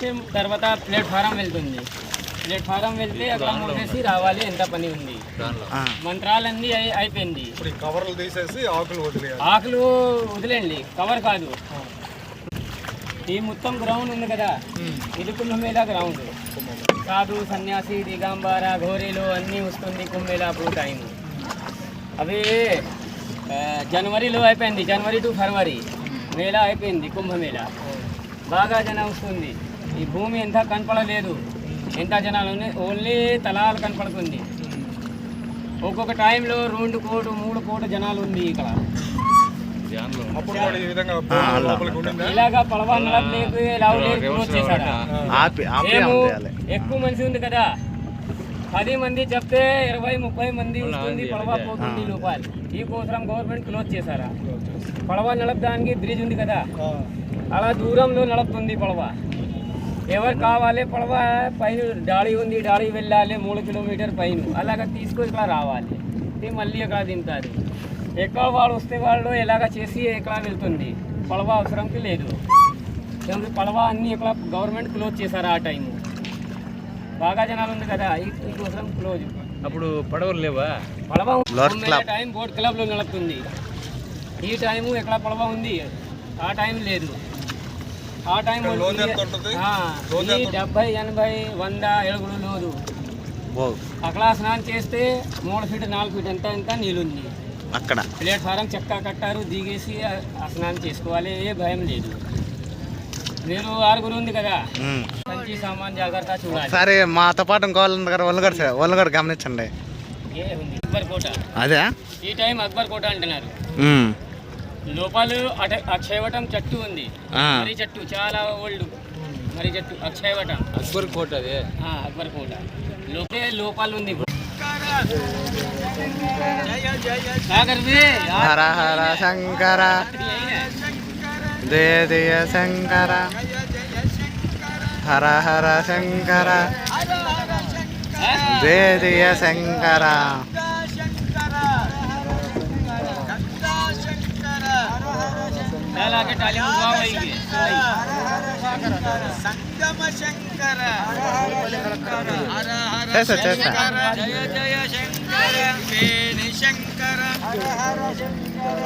చేస్తే తర్వాత ప్లాట్ఫారం వెళ్తుంది. ప్లాట్ఫారం వెళ్తే అక్కడ మూసేసి రావాలి. ఎంత పని ఉంది, మంత్రాలన్నీ అయిపోయింది. కవర్లు తీసేసి ఆకులు వదిలేండి, కవర్ కాదు. ఈ మొత్తం గ్రౌండ్ ఉంది కదా, ఇది కుంభమేళా గ్రౌండ్. సాధు సన్యాసి దిగంబర ఘోరీలు అన్నీ వస్తుంది కుంభమేళా అప్పుడు టైం. అవి జనవరిలో అయిపోయింది, జనవరి టు ఫిబ్రవరి మేళా అయిపోయింది. కుంభమేళా బాగా జనం వస్తుంది. ఈ భూమి ఎంత కనపడలేదు, ఎంత జనాలు ఉన్నాయి, ఓన్లీ తలాలు కనపడుతుంది. ఒక్కొక్క టైంలో 2 కోటు 3 కోట్ల జనాలు ఉంది ఇక్కడ. ఇలాగా పడవ నడపలేక క్లోజ్ చేశారు. ఎక్కువ మనిషి ఉంది కదా, 10 మంది చెప్తే 20-30 మంది వస్తుంది, పడవ పోతుంది లోపల. ఈ కోసం గవర్నమెంట్ క్లోజ్ చేశారా. పడవ నడపడానికి బ్రిడ్జ్ ఉంది కదా, అలా దూరంలో నడుపుతుంది పడవ. ఎవరు కావాలి పడవ పైన డాళీ ఉంది, డాళీ వెళ్ళాలి 3 కిలోమీటర్ పైన, అలాగ తీసుకొని ఇక్కడ రావాలి. మళ్ళీ అక్కడ దింపుతారు. ఎక్కడ వాళ్ళు వస్తే వాళ్ళు ఎలాగ చేసి ఎక్కడ వెళ్తుంది. పడవ అవసరంకి లేదు. పడవ అన్నీ ఇక్కడ గవర్నమెంట్ క్లోజ్ చేశారు. ఆ టైము బాగా జనాలు ఉంది కదా, ఈ కోసం క్లోజ్. అప్పుడు పడవలు లేవా? పడవ టైం బోట్ క్లబ్లో నడుపుతుంది. ఈ టైము ఎక్కడ పడవ ఉంది, ఆ టైం లేదు. ఆ టైం 70, 80, 100 అడుగులు లోదు. అక్కడ స్నానం చేస్తే 3 ఫీట్ 4 ఫీట్ ఎంత నీళ్ళుంది అక్కడ. ప్లాట్ఫారం చెక్క కట్టారు, దిగేసి స్నానం చేసుకోవాలి, ఏ భయం లేదు. మీరు 6 ఉంది కదా, మంచి సామాన్ జాగ్రత్త చూడాలి. సరే మాతో పాటు ఇంకో వాళ్ళు కూడా గమనించండి. అక్బర్ కోట అదే ఈ టైం అక్బర్ కోట అంటున్నారు. లోపల అక్షయవటం చెట్టు ఉంది, మరి చెట్టు చాలా ఓల్డ్ మరి చెట్టు అక్షయవటం. అక్బర్ కోట అదే, అక్బర్ కోట లోపల ఉంది. హర హర శంకర జయ జయ శంకర హర హర శంకర జయ జయ శంకర. సంగమ శంకర చేసా జయ జయ శంకర వేణి శంకర హర హర శంకర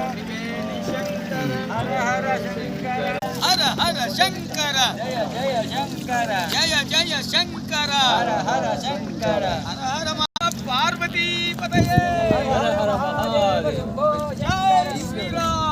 హర హర శంకర జయ జయ శంకర జయ జయ శంకర హర హర శంకర హర హర పార్వతీ పతయే హర హర మహాదేవ జయ శ్రీరామ్.